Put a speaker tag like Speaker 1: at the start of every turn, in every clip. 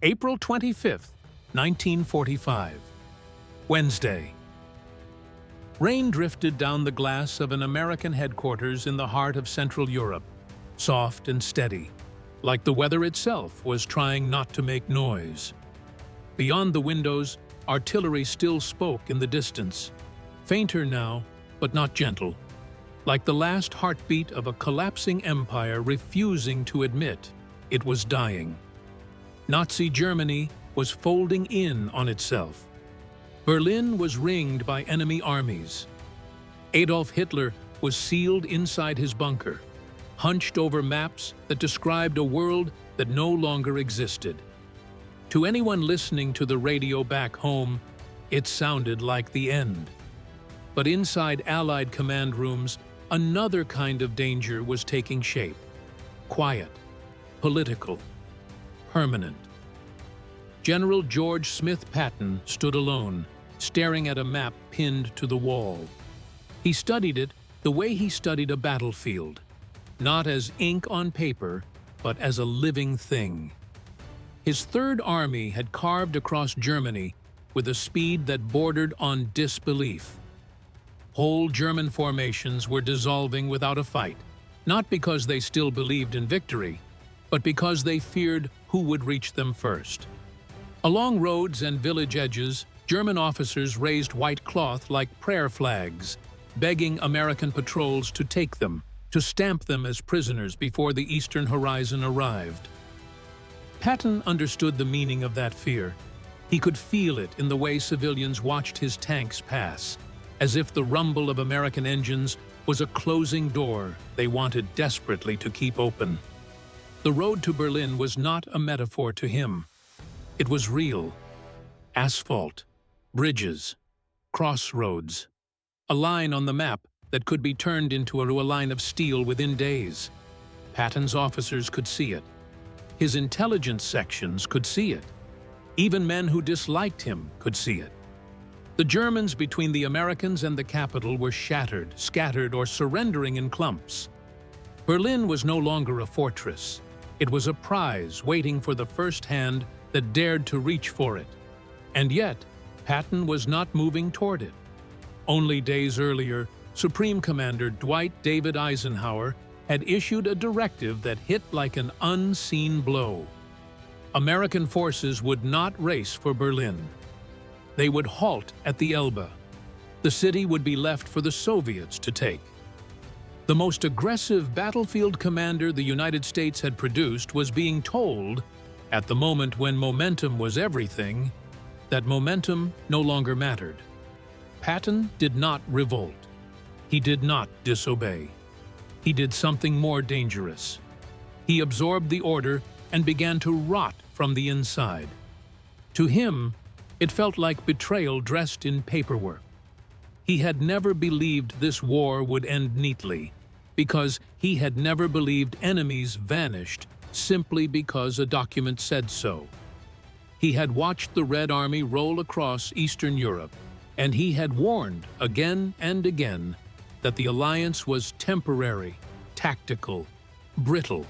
Speaker 1: April 25th, 1945. Wednesday. Rain drifted down the glass of an American headquarters in the heart of Central Europe, soft and steady, like the weather itself was trying not to make noise. Beyond the windows, artillery still spoke in the distance, fainter now, but not gentle, like the last heartbeat of a collapsing empire refusing to admit it was dying. Nazi Germany was folding in on itself. Berlin was ringed by enemy armies. Adolf Hitler was sealed inside his bunker, hunched over maps that described a world that no longer existed. To anyone listening to the radio back home, it sounded like the end. But inside Allied command rooms, another kind of danger was taking shape. Quiet, political, permanent. General George Smith Patton stood alone, staring at a map pinned to the wall. He studied it the way he studied a battlefield, not as ink on paper, but as a living thing. His Third Army had carved across Germany with a speed that bordered on disbelief. Whole German formations were dissolving without a fight, not because they still believed in victory, but because they feared who would reach them first. Along roads and village edges, German officers raised white cloth like prayer flags, begging American patrols to take them, to stamp them as prisoners before the eastern horizon arrived. Patton understood the meaning of that fear. He could feel it in the way civilians watched his tanks pass, as if the rumble of American engines was a closing door they wanted desperately to keep open. The road to Berlin was not a metaphor to him. It was real. Asphalt, bridges, crossroads, a line on the map that could be turned into a line of steel within days. Patton's officers could see it. His intelligence sections could see it. Even men who disliked him could see it. The Germans between the Americans and the capital were shattered, scattered, or surrendering in clumps. Berlin was no longer a fortress. It was a prize waiting for the first hand that dared to reach for it. And yet, Patton was not moving toward it. Only days earlier, Supreme Commander Dwight David Eisenhower had issued a directive that hit like an unseen blow. American forces would not race for Berlin. They would halt at the Elbe. The city would be left for the Soviets to take. The most aggressive battlefield commander the United States had produced was being told, at the moment when momentum was everything, that momentum no longer mattered. Patton did not revolt. He did not disobey. He did something more dangerous. He absorbed the order and began to rot from the inside. To him, it felt like betrayal dressed in paperwork. He had never believed this war would end neatly, because he had never believed enemies vanished simply because a document said so. He had watched the Red Army roll across Eastern Europe, and he had warned again and again that the alliance was temporary, tactical, brittle.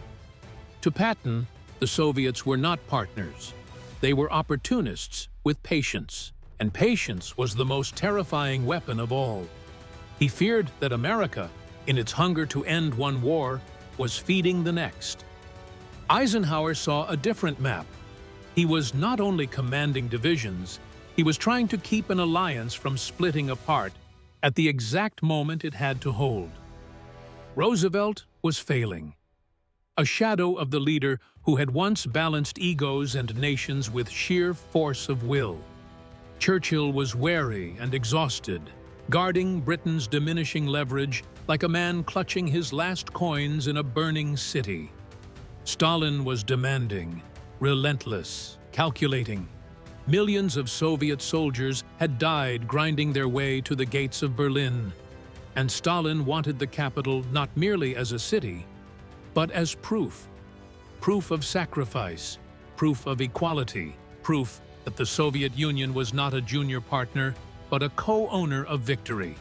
Speaker 1: To Patton, the Soviets were not partners. They were opportunists with patience, and patience was the most terrifying weapon of all. He feared that America, in its hunger to end one war, was feeding the next. Eisenhower saw a different map. He was not only commanding divisions, he was trying to keep an alliance from splitting apart at the exact moment it had to hold. Roosevelt was failing. A shadow of the leader who had once balanced egos and nations with sheer force of will. Churchill was wary and exhausted, guarding Britain's diminishing leverage like a man clutching his last coins in a burning city. Stalin was demanding, relentless, calculating. Millions of Soviet soldiers had died grinding their way to the gates of Berlin, and Stalin wanted the capital not merely as a city, but as proof of sacrifice, proof of equality, proof that the Soviet Union was not a junior partner, but a co-owner of victory.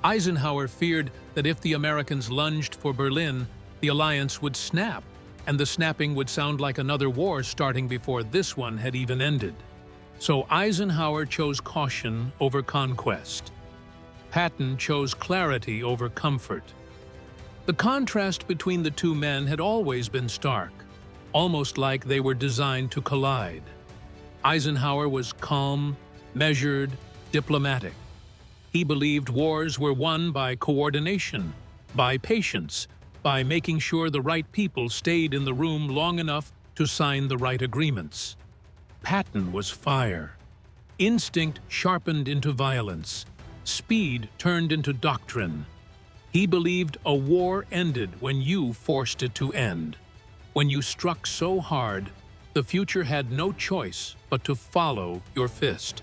Speaker 1: Eisenhower feared that if the Americans lunged for Berlin, the alliance would snap, and the snapping would sound like another war starting before this one had even ended. So Eisenhower chose caution over conquest. Patton chose clarity over comfort. The contrast between the two men had always been stark, almost like they were designed to collide. Eisenhower was calm, measured, diplomatic. He believed wars were won by coordination, by patience, by making sure the right people stayed in the room long enough to sign the right agreements. Patton was fire. Instinct sharpened into violence. Speed turned into doctrine. He believed a war ended when you forced it to end. When you struck so hard, the future had no choice but to follow your fist.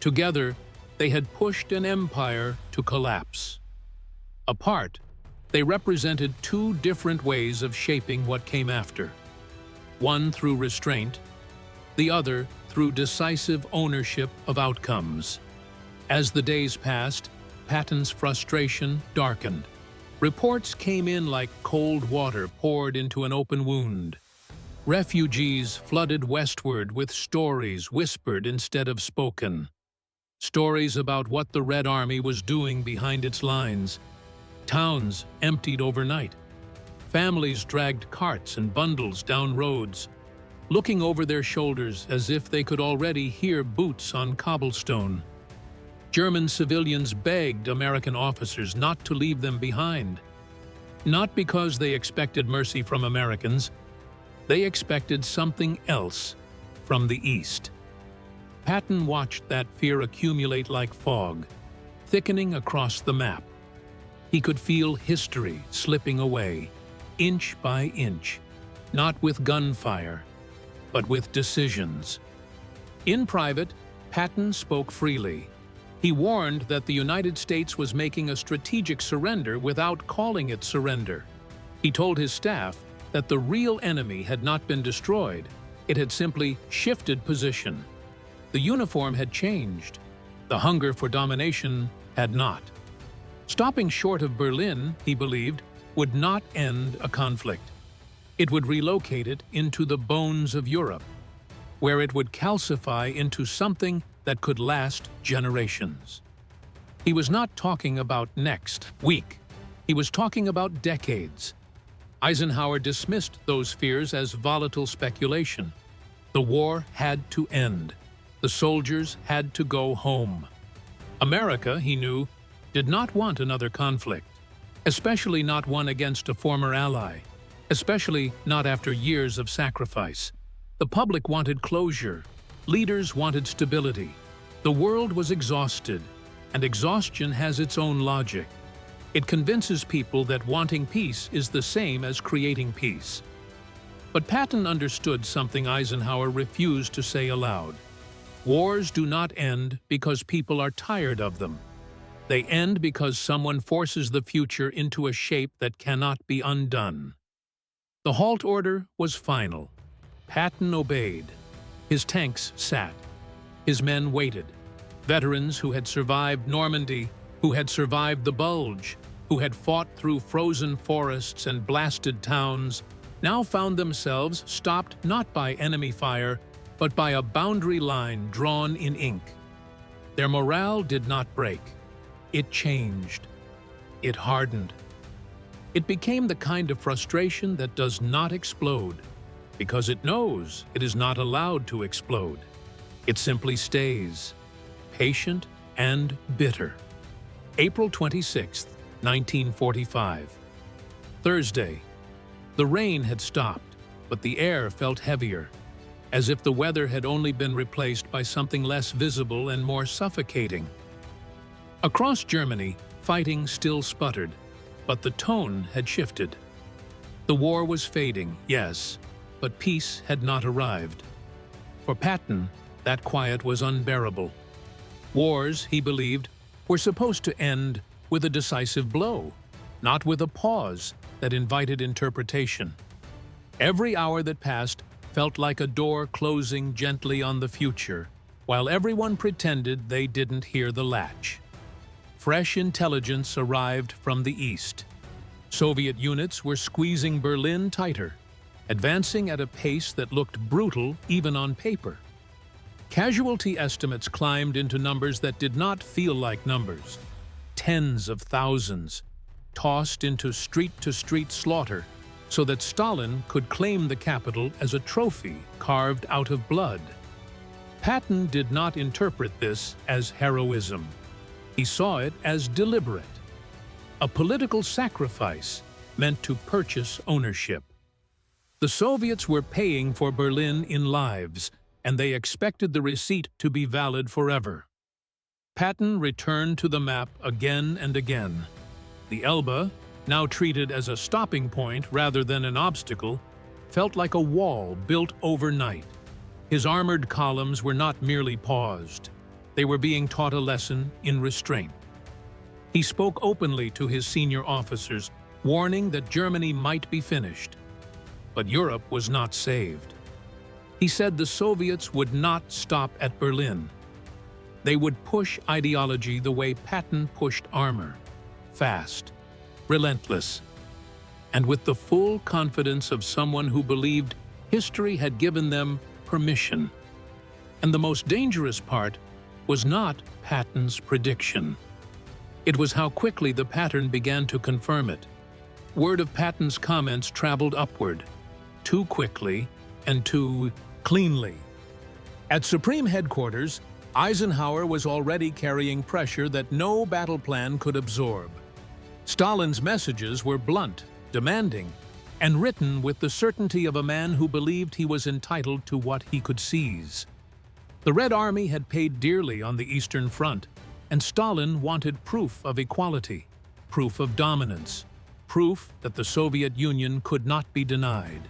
Speaker 1: Together, they had pushed an empire to collapse. Apart, they represented two different ways of shaping what came after. One through restraint, the other through decisive ownership of outcomes. As the days passed, Patton's frustration darkened. Reports came in like cold water poured into an open wound. Refugees flooded westward with stories whispered instead of spoken. Stories about what the Red Army was doing behind its lines. Towns emptied overnight. Families dragged carts and bundles down roads, looking over their shoulders as if they could already hear boots on cobblestone. German civilians begged American officers not to leave them behind. Not because they expected mercy from Americans, they expected something else from the East. Patton watched that fear accumulate like fog, thickening across the map. He could feel history slipping away, inch by inch, not with gunfire, but with decisions. In private, Patton spoke freely. He warned that the United States was making a strategic surrender without calling it surrender. He told his staff that the real enemy had not been destroyed, it had simply shifted position. The uniform had changed. The hunger for domination had not. Stopping short of Berlin, he believed, would not end a conflict. It would relocate it into the bones of Europe, where it would calcify into something that could last generations. He was not talking about next week. He was talking about decades. Eisenhower dismissed those fears as volatile speculation. The war had to end. The soldiers had to go home. America, he knew, did not want another conflict, especially not one against a former ally, especially not after years of sacrifice. The public wanted closure. Leaders wanted stability. The world was exhausted, and exhaustion has its own logic. It convinces people that wanting peace is the same as creating peace. But Patton understood something Eisenhower refused to say aloud. Wars do not end because people are tired of them. They end because someone forces the future into a shape that cannot be undone. The halt order was final. Patton obeyed. His tanks sat. His men waited. Veterans who had survived Normandy, who had survived the Bulge, who had fought through frozen forests and blasted towns, now found themselves stopped not by enemy fire, but by a boundary line drawn in ink. Their morale did not break. It changed. It hardened. It became the kind of frustration that does not explode, because it knows it is not allowed to explode. It simply stays, patient and bitter. April 26, 1945. Thursday. The rain had stopped, but the air felt heavier, as if the weather had only been replaced by something less visible and more suffocating. Across Germany, fighting still sputtered, but the tone had shifted. The war was fading, yes, but peace had not arrived. For Patton, that quiet was unbearable. Wars, he believed, were supposed to end with a decisive blow, not with a pause that invited interpretation. Every hour that passed felt like a door closing gently on the future, while everyone pretended they didn't hear the latch. Fresh intelligence arrived from the east. Soviet units were squeezing Berlin tighter. advancing at a pace that looked brutal even on paper. Casualty estimates climbed into numbers that did not feel like numbers. Tens of thousands, tossed into street-to-street slaughter so that Stalin could claim the capital as a trophy carved out of blood. Patton did not interpret this as heroism. He saw it as deliberate, a political sacrifice meant to purchase ownership. The Soviets were paying for Berlin in lives, and they expected the receipt to be valid forever. Patton returned to the map again and again. The Elbe, now treated as a stopping point rather than an obstacle, felt like a wall built overnight. His armored columns were not merely paused. They were being taught a lesson in restraint. He spoke openly to his senior officers, warning that Germany might be finished. But Europe was not saved. He said the Soviets would not stop at Berlin. They would push ideology the way Patton pushed armor, fast, relentless, and with the full confidence of someone who believed history had given them permission. And the most dangerous part was not Patton's prediction. It was how quickly the pattern began to confirm it. Word of Patton's comments traveled upward, too quickly and too cleanly. At Supreme Headquarters, Eisenhower was already carrying pressure that no battle plan could absorb. Stalin's messages were blunt, demanding, and written with the certainty of a man who believed he was entitled to what he could seize. The Red Army had paid dearly on the Eastern Front, and Stalin wanted proof of equality, proof of dominance, proof that the Soviet Union could not be denied.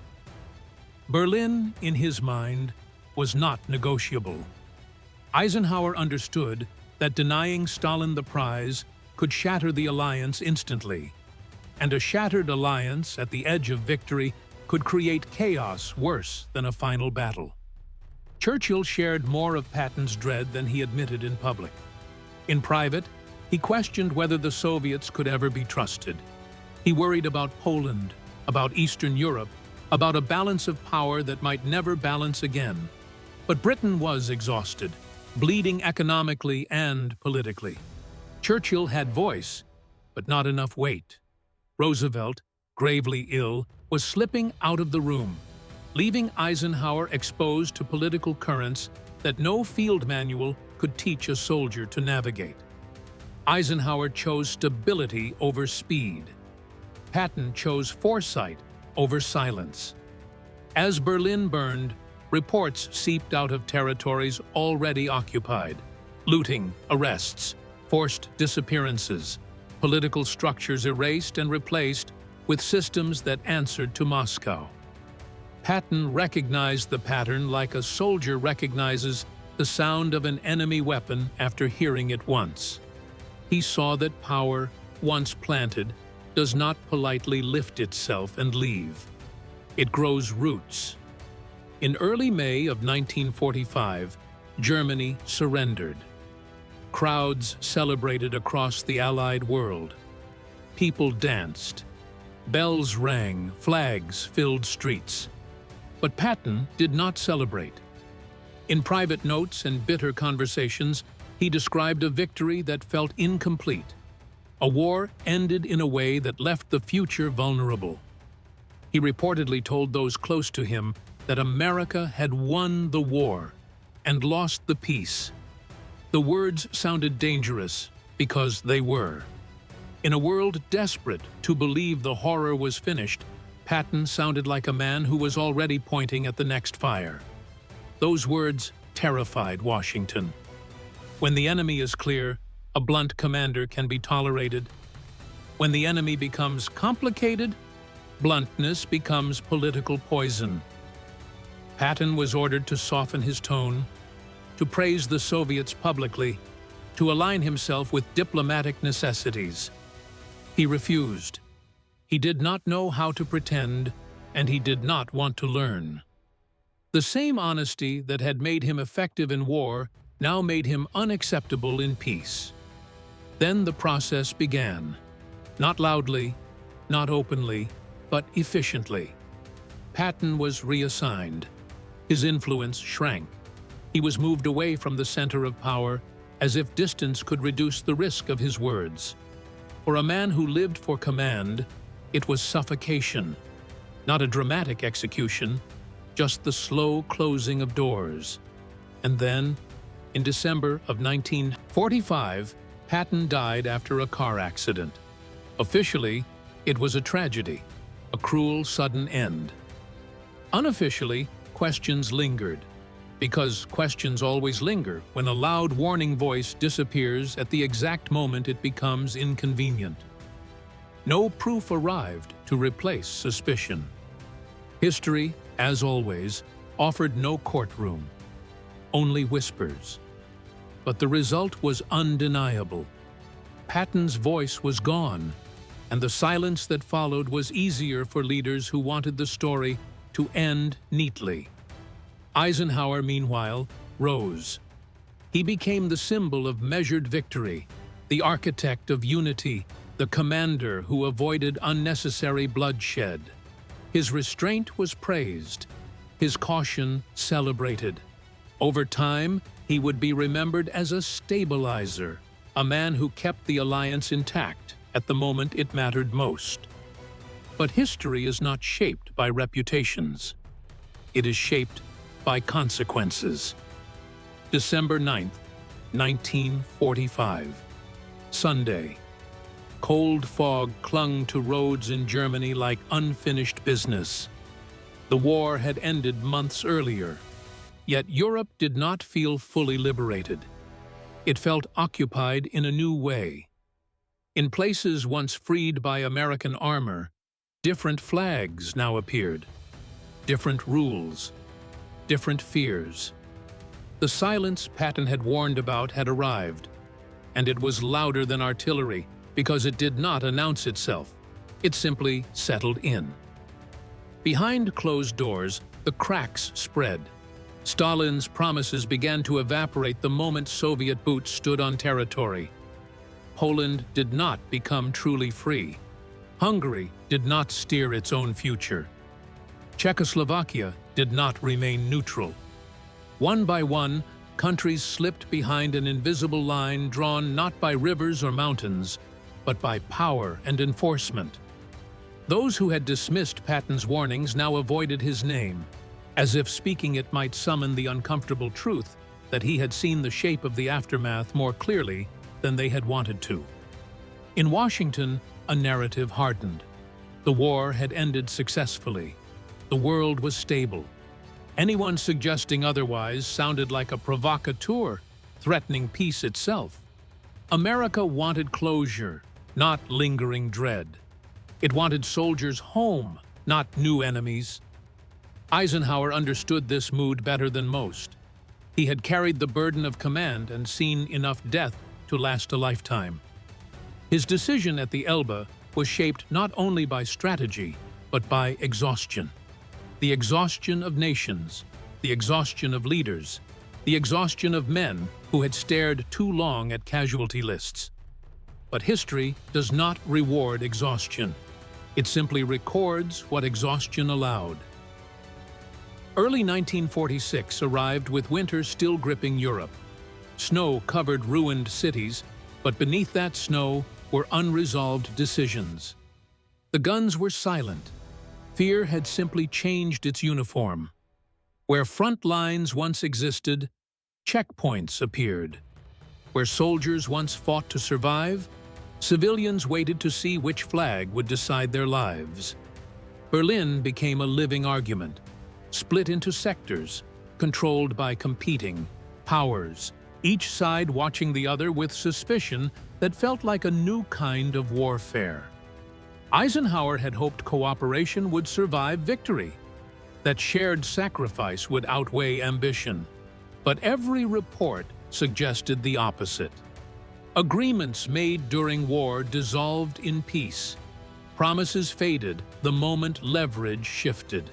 Speaker 1: Berlin, in his mind, was not negotiable. Eisenhower understood that denying Stalin the prize could shatter the alliance instantly, and a shattered alliance at the edge of victory could create chaos worse than a final battle. Churchill shared more of Patton's dread than he admitted in public. In private, he questioned whether the Soviets could ever be trusted. He worried about Poland, about Eastern Europe, about a balance of power that might never balance again. But Britain was exhausted, bleeding economically and politically. Churchill had voice, but not enough weight. Roosevelt, gravely ill, was slipping out of the room, leaving Eisenhower exposed to political currents that no field manual could teach a soldier to navigate. Eisenhower chose stability over speed. Patton chose foresight over silence. As Berlin burned, reports seeped out of territories already occupied. Looting, arrests, forced disappearances, political structures erased and replaced with systems that answered to Moscow. Patton recognized the pattern like a soldier recognizes the sound of an enemy weapon after hearing it once. He saw that power, once planted, does not politely lift itself and leave. It grows roots. In early May of 1945, Germany surrendered. Crowds celebrated across the Allied world. People danced. Bells rang, flags filled streets. But Patton did not celebrate. In private notes and bitter conversations, he described a victory that felt incomplete. A war ended in a way that left the future vulnerable. He reportedly told those close to him that America had won the war and lost the peace. The words sounded dangerous because they were. In a world desperate to believe the horror was finished, Patton sounded like a man who was already pointing at the next fire. Those words terrified Washington. When the enemy is clear, a blunt commander can be tolerated. When the enemy becomes complicated, bluntness becomes political poison. Patton was ordered to soften his tone, to praise the Soviets publicly, to align himself with diplomatic necessities. He refused. He did not know how to pretend, and he did not want to learn. The same honesty that had made him effective in war now made him unacceptable in peace. Then the process began. Not loudly, not openly, but efficiently. Patton was reassigned. His influence shrank. He was moved away from the center of power, as if distance could reduce the risk of his words. For a man who lived for command, it was suffocation. Not a dramatic execution, just the slow closing of doors. And then, in December of 1945, Patton died after a car accident. Officially, it was a tragedy, a cruel, sudden end. Unofficially, questions lingered, because questions always linger when a loud warning voice disappears at the exact moment it becomes inconvenient. No proof arrived to replace suspicion. History, as always, offered no courtroom, only whispers. But the result was undeniable. Patton's voice was gone, and the silence that followed was easier for leaders who wanted the story to end neatly. Eisenhower, meanwhile, rose. He became the symbol of measured victory, the architect of unity, the commander who avoided unnecessary bloodshed. His restraint was praised, his caution celebrated. Over time, he would be remembered as a stabilizer, a man who kept the alliance intact at the moment it mattered most. But history is not shaped by reputations. It is shaped by consequences. December 9th, 1945. Sunday. Cold fog clung to roads in Germany like unfinished business. The war had ended months earlier, yet Europe did not feel fully liberated. It felt occupied in a new way. In places once freed by American armor, different flags now appeared, different rules, different fears. The silence Patton had warned about had arrived, and it was louder than artillery because it did not announce itself. It simply settled in. Behind closed doors, the cracks spread. Stalin's promises began to evaporate the moment Soviet boots stood on territory. Poland did not become truly free. Hungary did not steer its own future. Czechoslovakia did not remain neutral. One by one, countries slipped behind an invisible line drawn not by rivers or mountains, but by power and enforcement. Those who had dismissed Patton's warnings now avoided his name, as if speaking it might summon the uncomfortable truth that he had seen the shape of the aftermath more clearly than they had wanted to. In Washington, a narrative hardened. The war had ended successfully. The world was stable. Anyone suggesting otherwise sounded like a provocateur, threatening peace itself. America wanted closure, not lingering dread. It wanted soldiers home, not new enemies. Eisenhower understood this mood better than most. He had carried the burden of command and seen enough death to last a lifetime. His decision at the Elbe was shaped not only by strategy, but by exhaustion. The exhaustion of nations, the exhaustion of leaders, the exhaustion of men who had stared too long at casualty lists. But history does not reward exhaustion. It simply records what exhaustion allowed. Early 1946 arrived with winter still gripping Europe. Snow covered ruined cities, but beneath that snow were unresolved decisions. The guns were silent. Fear had simply changed its uniform. Where front lines once existed, checkpoints appeared. Where soldiers once fought to survive, civilians waited to see which flag would decide their lives. Berlin became a living argument, split into sectors, controlled by competing powers, each side watching the other with suspicion that felt like a new kind of warfare. Eisenhower had hoped cooperation would survive victory, that shared sacrifice would outweigh ambition. But every report suggested the opposite. Agreements made during war dissolved in peace. Promises faded the moment leverage shifted.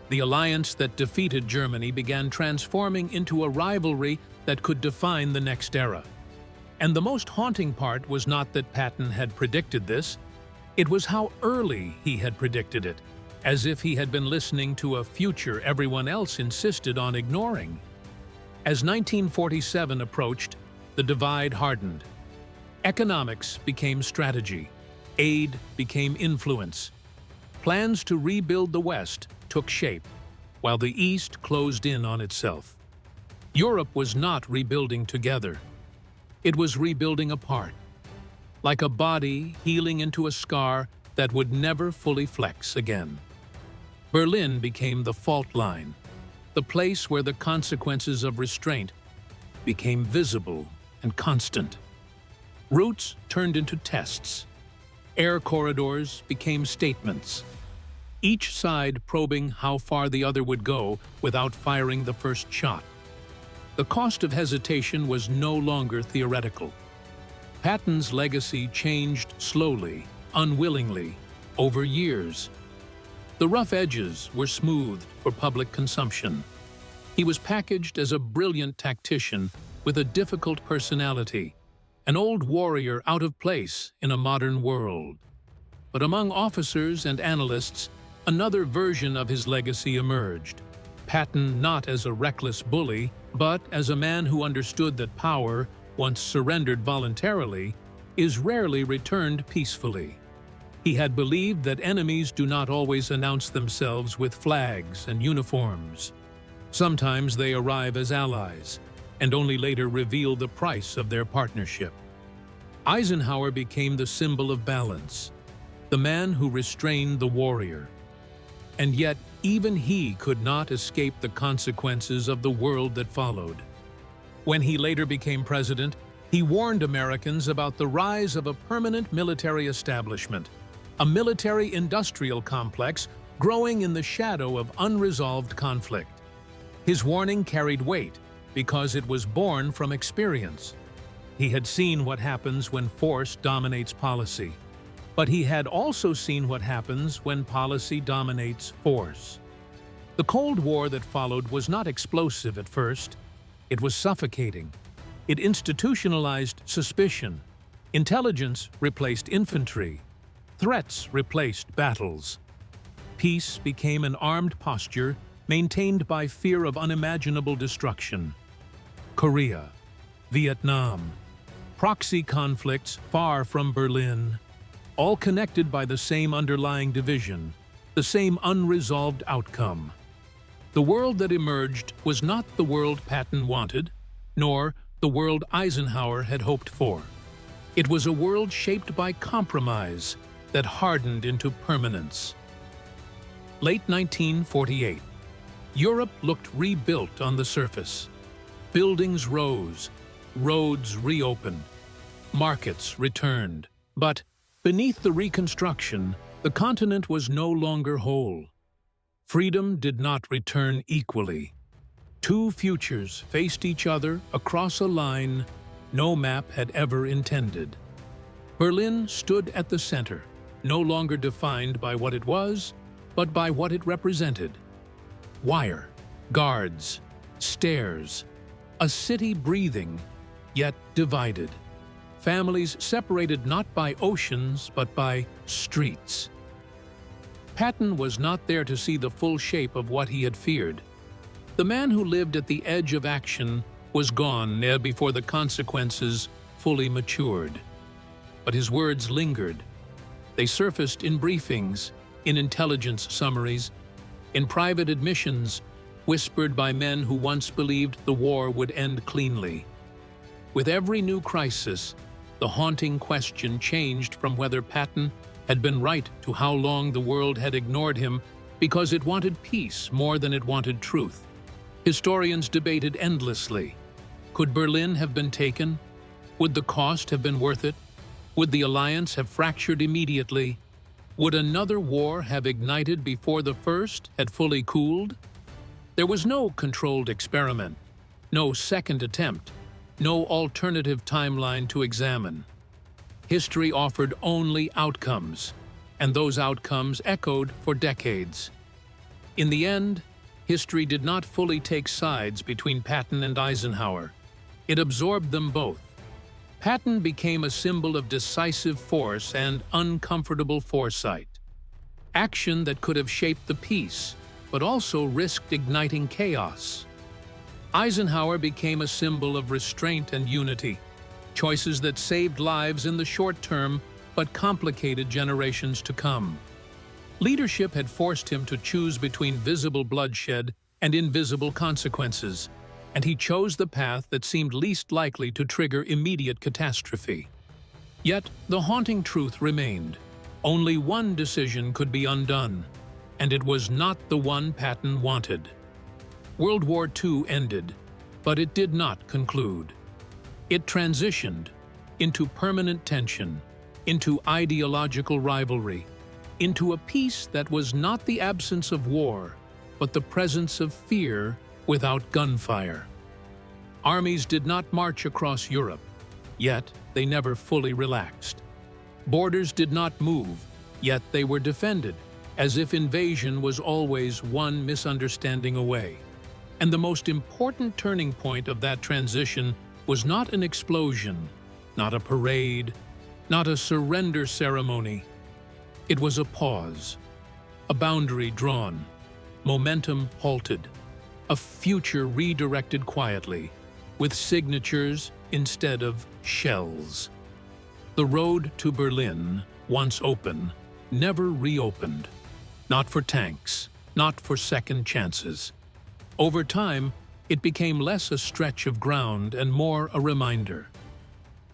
Speaker 1: The alliance that defeated Germany began transforming into a rivalry that could define the next era. And the most haunting part was not that Patton had predicted this, it was how early he had predicted it. as if he had been listening to a future everyone else insisted on ignoring. As 1947 approached, the divide hardened. Economics became strategy. Aid became influence. Plans to rebuild the West took shape, while the East closed in on itself. Europe was not rebuilding together. It was rebuilding apart, like a body healing into a scar that would never fully flex again. Berlin became the fault line, the place where the consequences of restraint became visible and constant. Routes turned into tests. Air corridors became statements, each side probing how far the other would go without firing the first shot. The cost of hesitation was no longer theoretical. Patton's legacy changed slowly, unwillingly, over years. The rough edges were smoothed for public consumption. He was packaged as a brilliant tactician with a difficult personality, an old warrior out of place in a modern world. But among officers and analysts, another version of his legacy emerged. Patton not as a reckless bully, but as a man who understood that power, once surrendered voluntarily, is rarely returned peacefully. He had believed that enemies do not always announce themselves with flags and uniforms. Sometimes they arrive as allies, and only later reveal the price of their partnership. Eisenhower became the symbol of balance, the man who restrained the warrior. And yet, even he could not escape the consequences of the world that followed. When he later became president, he warned Americans about the rise of a permanent military establishment, a military-industrial complex growing in the shadow of unresolved conflict. His warning carried weight because it was born from experience. He had seen what happens when force dominates policy, but he had also seen what happens when policy dominates force. The Cold War that followed was not explosive at first. It was suffocating. It institutionalized suspicion. Intelligence replaced infantry. Threats replaced battles. Peace became an armed posture maintained by fear of unimaginable destruction. Korea, Vietnam, proxy conflicts far from Berlin, all connected by the same underlying division, the same unresolved outcome. The world that emerged was not the world Patton wanted, nor the world Eisenhower had hoped for. It was a world shaped by compromise that hardened into permanence. Late 1948. Europe looked rebuilt on the surface. Buildings rose, roads reopened, markets returned. But beneath the reconstruction, the continent was no longer whole. Freedom did not return equally. Two futures faced each other across a line no map had ever intended. Berlin stood at the center, no longer defined by what it was, but by what it represented. Wire, guards, stairs, a city breathing, yet divided. Families separated not by oceans, but by streets. Patton was not there to see the full shape of what he had feared. The man who lived at the edge of action was gone ere before the consequences fully matured. But his words lingered. They surfaced in briefings, in intelligence summaries, in private admissions, whispered by men who once believed the war would end cleanly. With every new crisis, the haunting question changed from whether Patton had been right to how long the world had ignored him because it wanted peace more than it wanted truth. Historians debated endlessly. Could Berlin have been taken? Would the cost have been worth it? Would the alliance have fractured immediately? Would another war have ignited before the first had fully cooled? There was no controlled experiment, no second attempt, no alternative timeline to examine. History offered only outcomes, and those outcomes echoed for decades. In the end, history did not fully take sides between Patton and Eisenhower. It absorbed them both. Patton became a symbol of decisive force and uncomfortable foresight. Action that could have shaped the peace, but also risked igniting chaos. Eisenhower became a symbol of restraint and unity, choices that saved lives in the short term but complicated generations to come. Leadership had forced him to choose between visible bloodshed and invisible consequences, and he chose the path that seemed least likely to trigger immediate catastrophe. Yet, the haunting truth remained. Only one decision could be undone, and it was not the one Patton wanted. World War II ended, but it did not conclude. It transitioned into permanent tension, into ideological rivalry, into a peace that was not the absence of war, but the presence of fear without gunfire. Armies did not march across Europe, yet they never fully relaxed. Borders did not move, yet they were defended, as if invasion was always one misunderstanding away. And the most important turning point of that transition was not an explosion, not a parade, not a surrender ceremony. It was a pause, a boundary drawn, momentum halted, a future redirected quietly, with signatures instead of shells. The road to Berlin, once open, never reopened. Not for tanks, not for second chances. Over time, it became less a stretch of ground and more a reminder.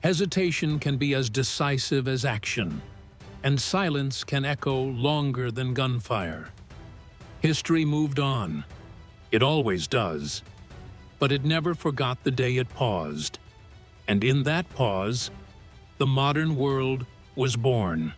Speaker 1: Hesitation can be as decisive as action, and silence can echo longer than gunfire. History moved on. It always does. But it never forgot the day it paused. And in that pause, the modern world was born.